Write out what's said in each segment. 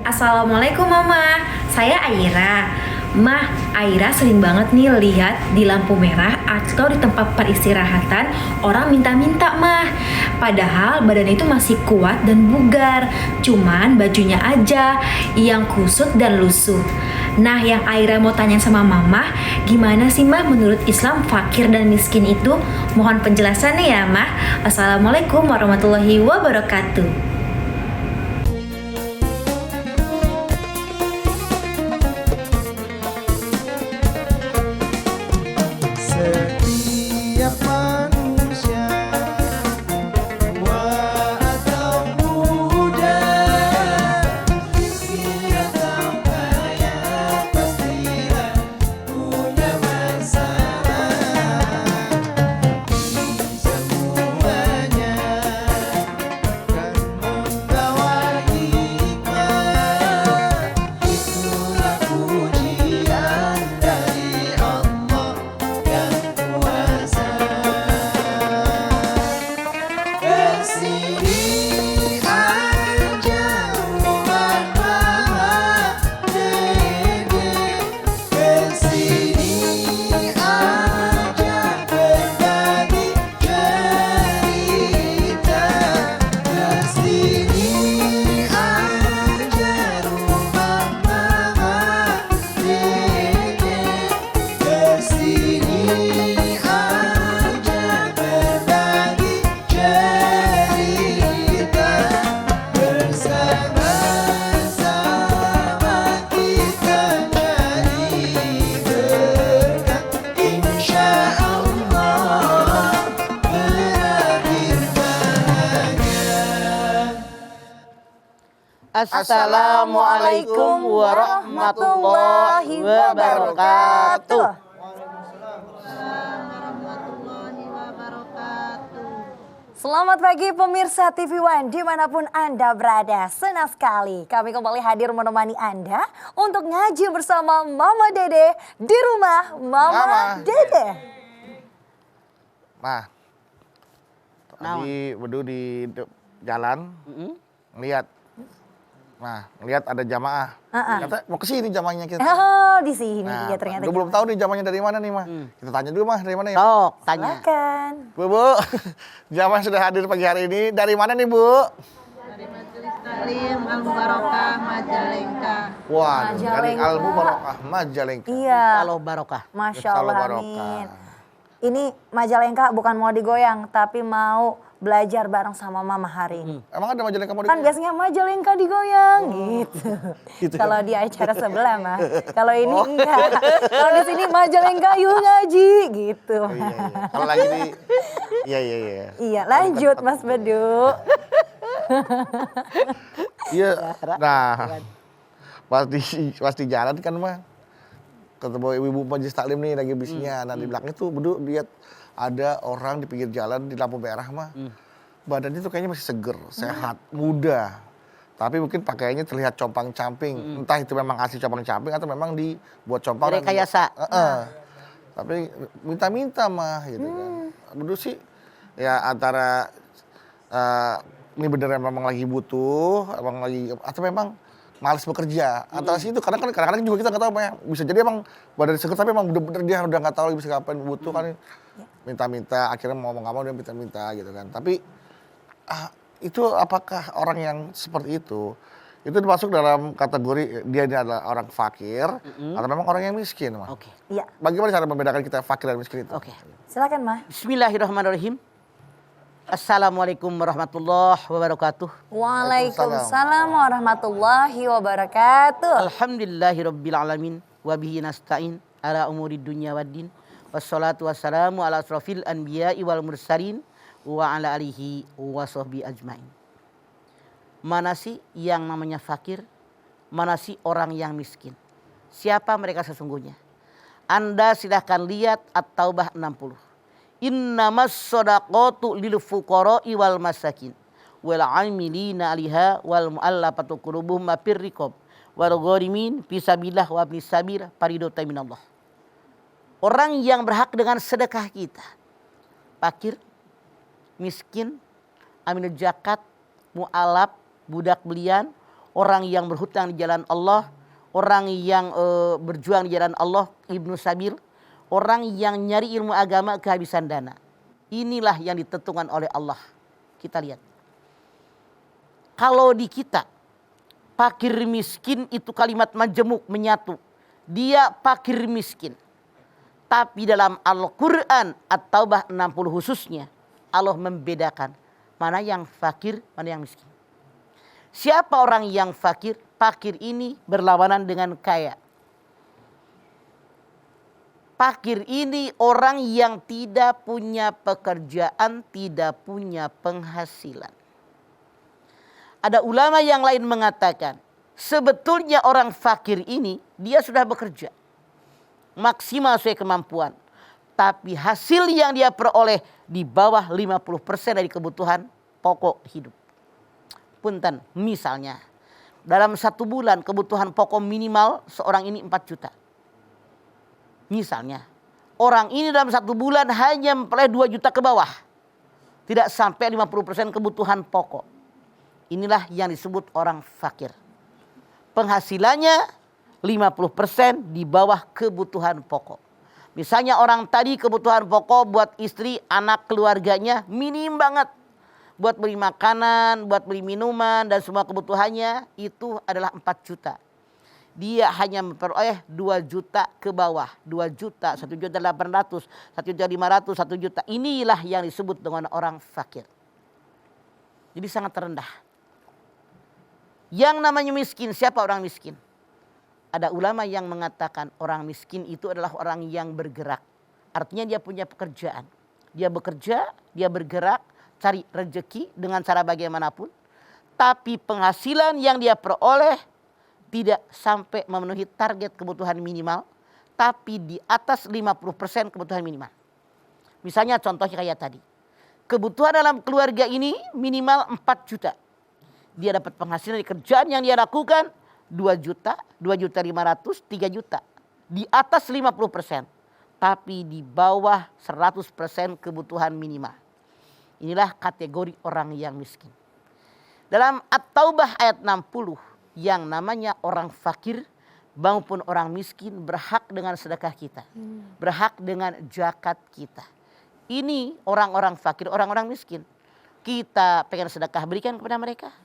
Assalamualaikum Mama, saya Aira. Mah, Aira sering banget nih lihat di lampu merah atau di tempat peristirahatan orang minta-minta Mah. Padahal badannya itu masih kuat dan bugar, cuman bajunya aja yang kusut dan lusuh. Nah, yang Aira mau tanya sama Mama, gimana sih Mah menurut Islam fakir dan miskin itu? Mohon penjelasannya ya Mah. Assalamualaikum warahmatullahi wabarakatuh. Setiap manusia tua atau muda, miskin atau kaya, pastilah punya masalah. Semuanya kan membawa hikmah. Itulah ujian dari Allah yang kuasa. Kesini aja rumah mama dede, kesini aja berbagi cerita, kesini aja rumah mama dede, kesini aja berbagi cerita, bersama-sama kita jadi berkat, insya Allah berakhir bahagia. Assalamualaikum warahmatullahi wabarakatuh. Selamat pagi pemirsa TV One dimanapun Anda berada. Senang sekali kami kembali hadir menemani Anda untuk ngaji bersama Mama Dede di rumah Mama Dede. Nah, tadi berdua di jalan, ngeliat, ada jamaah. Kata mau ke sini jamaahnya kita. Oh, di sini Nah, dia ternyata. gua belum tahu nih jamaahnya dari mana nih mah. Kita tanya dulu mah dari mana ya? Sok, tanya. Silakan. Bu, jamaah sudah hadir pagi hari ini. Dari mana nih Bu? Dari Majelis Taklim Al Mubarokah Majalengka. Wah, dari Majalengka. Al Mubarokah Majalengka. Iya. Kalau barokah. Masya Insya Allah, Allah barokah. amin. Ini Majalengka bukan mau digoyang, tapi mau belajar bareng sama Mama hari ini. Emang ada Majalengka mau Kan digoyang? biasanya Majalengka digoyang gitu. Gitu Kalau kan? di acara sebelah mah. Kalau ini enggak. Kalau di sini Majalengka yuk ngaji gitu. Oh, iya, iya. Kalau lagi di, iya. Iya, lanjut Mas Bedu. Iya. Nah, pas di jalan kan mah ketemu ibu-ibu majelis taklim nih lagi bisnya. Nah di belakangnya tuh bedu lihat ada orang di pinggir jalan di lampu merah mah. Badannya tuh kayaknya masih seger, sehat, muda. Tapi mungkin pakaiannya terlihat compang-camping. Entah itu memang asli compang-camping atau memang dibuat compang. dan- Direkayasa. Tapi minta-minta mah gitu kan. Bedu sih ya antara ini beneran memang lagi butuh, emang lagi atau memang malas bekerja. Antara situ karena kan kadang-kadang juga kita nggak tahu ya. Bisa jadi emang badan seger tapi emang bener-bener dia udah nggak tahu lagi bisa kapan butuh kan minta-minta akhirnya mau nggak mau dia minta-minta gitu kan. Tapi itu apakah orang yang seperti itu masuk dalam kategori dia adalah orang fakir atau memang orang yang miskin mah? Oke. Iya, Bagaimana cara membedakan kita fakir dan miskin itu? Oke. silakan Mah. Bismillahirrahmanirrahim. Assalamualaikum warahmatullahi wabarakatuh. Waalaikumsalam warahmatullahi wabarakatuh. Alhamdulillahirabbil alamin wa bihi nasta'in ala umuri dunya waddin. Wassalatu wassalamu ala asrofil anbiya'i wal mursalin wa ala alihi wa sahbihi ajmain. Mana sih yang namanya fakir? Mana sih orang yang miskin? Siapa mereka sesungguhnya? Anda silahkan lihat At-Taubah 60. Innamas shadaqatu lil fuqara'i wal masakin wal 'amilina 'alaiha wal mu'allafati qulubuhum fir riqab wal gharimin fisabilillah wa ibnis sabil faridatan minallah. Orang yang berhak dengan sedekah kita, fakir, miskin, amil zakat, mu'alaf, budak belian, orang yang berhutang di jalan Allah, orang yang berjuang di jalan Allah, Ibnu Sabil, orang yang nyari ilmu agama kehabisan dana. Inilah yang ditentukan oleh Allah. Kita lihat. Kalau di kita, fakir miskin itu kalimat majemuk menyatu. Dia fakir miskin. Tapi dalam Al-Quran At-Taubah 60 khususnya, Allah membedakan mana yang fakir, mana yang miskin. Siapa orang yang fakir? Fakir ini berlawanan dengan kaya. Fakir ini orang yang tidak punya pekerjaan, tidak punya penghasilan. Ada ulama yang lain mengatakan, sebetulnya orang fakir ini dia sudah bekerja maksimal sesuai kemampuan. Tapi hasil yang dia peroleh di bawah 50% dari kebutuhan pokok hidup. Punten, misalnya dalam 1 bulan kebutuhan pokok minimal seorang ini 4 juta. Misalnya orang ini dalam 1 bulan hanya memperoleh 2 juta ke bawah. Tidak sampai 50% kebutuhan pokok. Inilah yang disebut orang fakir. Penghasilannya 50% di bawah kebutuhan pokok. Misalnya orang tadi kebutuhan pokok buat istri, anak, keluarganya minim banget. Buat beli makanan, buat beli minuman dan semua kebutuhannya itu adalah 4 juta. Dia hanya memperoleh 2 juta ke bawah. 2 juta, 1 juta 800, 1 juta 500, 1 juta. Inilah yang disebut dengan orang fakir. Jadi sangat rendah. Yang namanya miskin, siapa orang miskin? Ada ulama yang mengatakan orang miskin itu adalah orang yang bergerak. Artinya dia punya pekerjaan. Dia bekerja, dia bergerak, cari rezeki dengan cara bagaimanapun. Tapi penghasilan yang dia peroleh tidak sampai memenuhi target kebutuhan minimal. Tapi di atas 50% kebutuhan minimal. Misalnya contohnya kayak tadi. Kebutuhan dalam keluarga ini minimal 4 juta. Dia dapat penghasilan di kerjaan yang dia lakukan 2 juta, 2 juta 500, 3 juta. Di atas 50%. Tapi di bawah 100% kebutuhan minimal. Inilah kategori orang yang miskin. Dalam At-Taubah ayat 60 yang namanya orang fakir maupun orang miskin berhak dengan sedekah kita. Berhak dengan zakat kita. Ini orang-orang fakir, orang-orang miskin. Kita pengen sedekah berikan kepada mereka.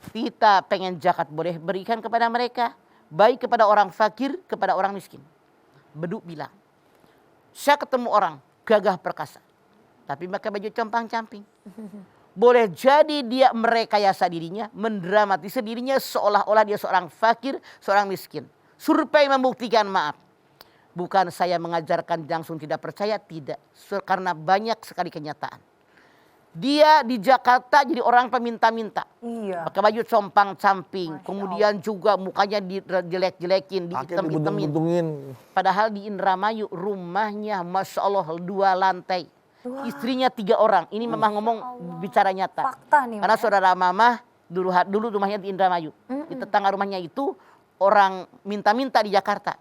Kita pengen zakat boleh berikan kepada mereka. Baik kepada orang fakir, kepada orang miskin. Beduk bilang, saya ketemu orang gagah perkasa. Tapi pakai baju compang-camping. Boleh jadi dia merekayasa dirinya, mendramatisir dirinya seolah-olah dia seorang fakir, seorang miskin. Survei membuktikan, maaf. Bukan saya mengajarkan langsung tidak percaya, tidak. Karena banyak sekali kenyataan. Dia di Jakarta jadi orang peminta-minta. Iya. Pakai baju compang-camping. Kemudian juga mukanya dijelek-jelekin, dihitam-hitamin. Padahal di Indramayu rumahnya Masya Allah 2 lantai. Istrinya 3 orang. Ini Mama ngomong bicara nyata. Fakta nih. Karena saudara Mama dulu rumahnya di Indramayu. Di tetangga rumahnya itu orang minta-minta di Jakarta.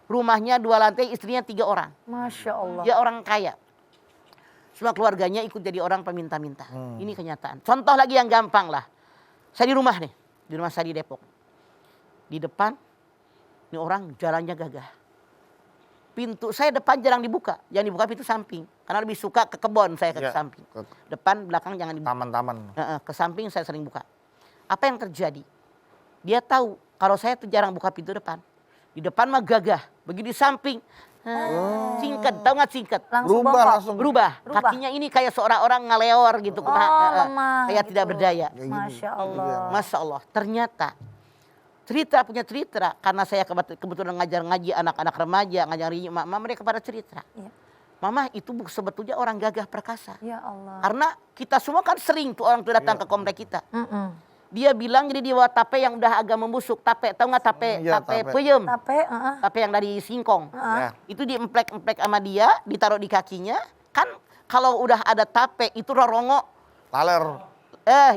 Rumahnya 2 lantai, istrinya 3 orang. Masya Allah. Dia orang kaya. Semua keluarganya ikut jadi orang peminta-minta. Ini kenyataan. Contoh lagi yang gampang lah. Saya di rumah nih. Di rumah saya di Depok. Di depan, ini orang jalannya gagah. Pintu saya depan jarang dibuka. Yang dibuka pintu samping. Karena lebih suka ke kebon saya ke samping. Depan, belakang jangan dibuka. Taman-taman. Ke samping saya sering buka. Apa yang terjadi? Dia tahu kalau saya tuh jarang buka pintu depan. Di depan mah gagah. Begitu di samping. Singkat, tahu nggak singkat? Langsung Berubah. Kakinya ini kayak seorang orang ngaleor gitu. Lemah Kayak gitu. tidak berdaya. Masya Allah. Masya Allah. Ternyata punya cerita. Karena saya kebetulan ngajar ngaji anak-anak remaja, ngajar mama, mereka pada cerita. Iya. Mama itu sebetulnya orang gagah perkasa. Ya Allah. Karena kita semua kan sering tuh orang tuh datang ke komplek kita. Dia bilang jadi dia tape yang udah agak membusuk. Tape, tahu nggak tape? Tape peyem. Tape yang dari singkong. Itu diemplek-emplek sama dia, ditaruh di kakinya. Kan kalau udah ada tape itu rorongo. Laler.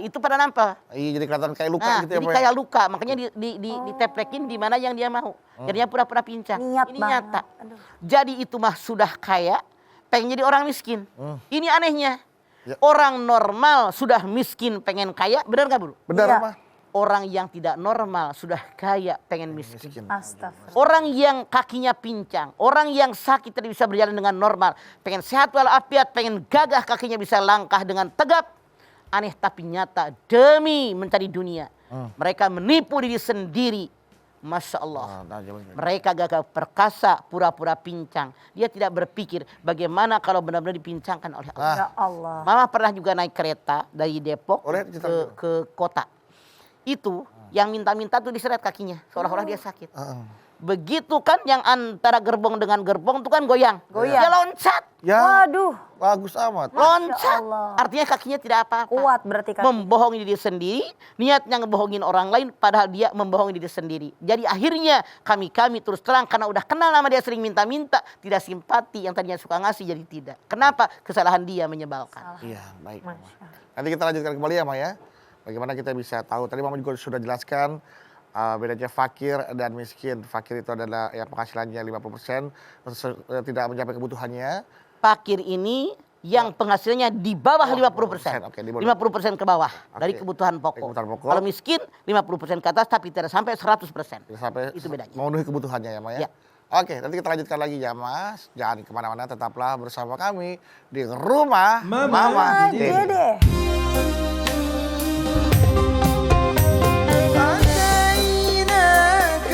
Itu pada nampak. Iya, jadi kelihatan kayak luka gitu ya. Jadi kayak luka, makanya diteplekin di mana yang dia mau. Jadinya pura-pura pincang. Niat Ini banget. nyata. Aduh. Jadi itu mah sudah kaya, pengen jadi orang miskin. Ini anehnya. Ya. Orang normal sudah miskin pengen kaya, benar nggak, Bro? Benar, Iya. Mah. Orang yang tidak normal sudah kaya pengen miskin. Miskin. Astagfirullah. Orang yang kakinya pincang, orang yang sakit tidak bisa berjalan dengan normal, pengen sehat walafiat, pengen gagah kakinya bisa langkah dengan tegap. Aneh tapi nyata demi mencari dunia. Mereka menipu diri sendiri. Masya Allah. Mereka gagah perkasa, pura-pura pincang. Dia tidak berpikir bagaimana kalau benar-benar dipincangkan oleh Allah. Ya Allah. Mama pernah juga naik kereta dari Depok Oleh cerita ke kota. Itu yang minta-minta tuh diseret kakinya, seolah-olah dia sakit. Begitu kan yang antara gerbong dengan gerbong itu kan goyang. Goyang. Dia loncat. Ya, Waduh, bagus amat. Loncat. Allah. Artinya kakinya tidak apa-apa. kuat berarti kaki. Membohongi diri sendiri, niatnya ngebohongin orang lain padahal dia membohongi diri sendiri. Jadi akhirnya kami terus terang karena udah kenal nama dia sering minta-minta, tidak simpati yang tadinya suka ngasih jadi tidak. Kenapa? Kesalahan dia menyebalkan. Iya, baik. Mama. Masya Allah. Nanti kita lanjutkan kembali ya, Ma ya. Bagaimana kita bisa tahu? Tadi Mama juga sudah jelaskan bedanya fakir dan miskin. Fakir itu adalah yang penghasilannya 50%, tidak mencapai kebutuhannya. Fakir ini yang penghasilannya di bawah 50%. Oke, di bawah. 50% ke bawah dari Oke. kebutuhan Dari pokok. kebutuhan pokok. Kalau miskin 50% ke atas tapi tidak sampai 100%. Sampai Itu bedanya. memenuhi kebutuhannya ya, Ma ya. Ya. Oke, nanti kita lanjutkan lagi ya, Mas. Jangan kemana-mana, tetaplah bersama kami di rumah Mama Mama Dede. Dede.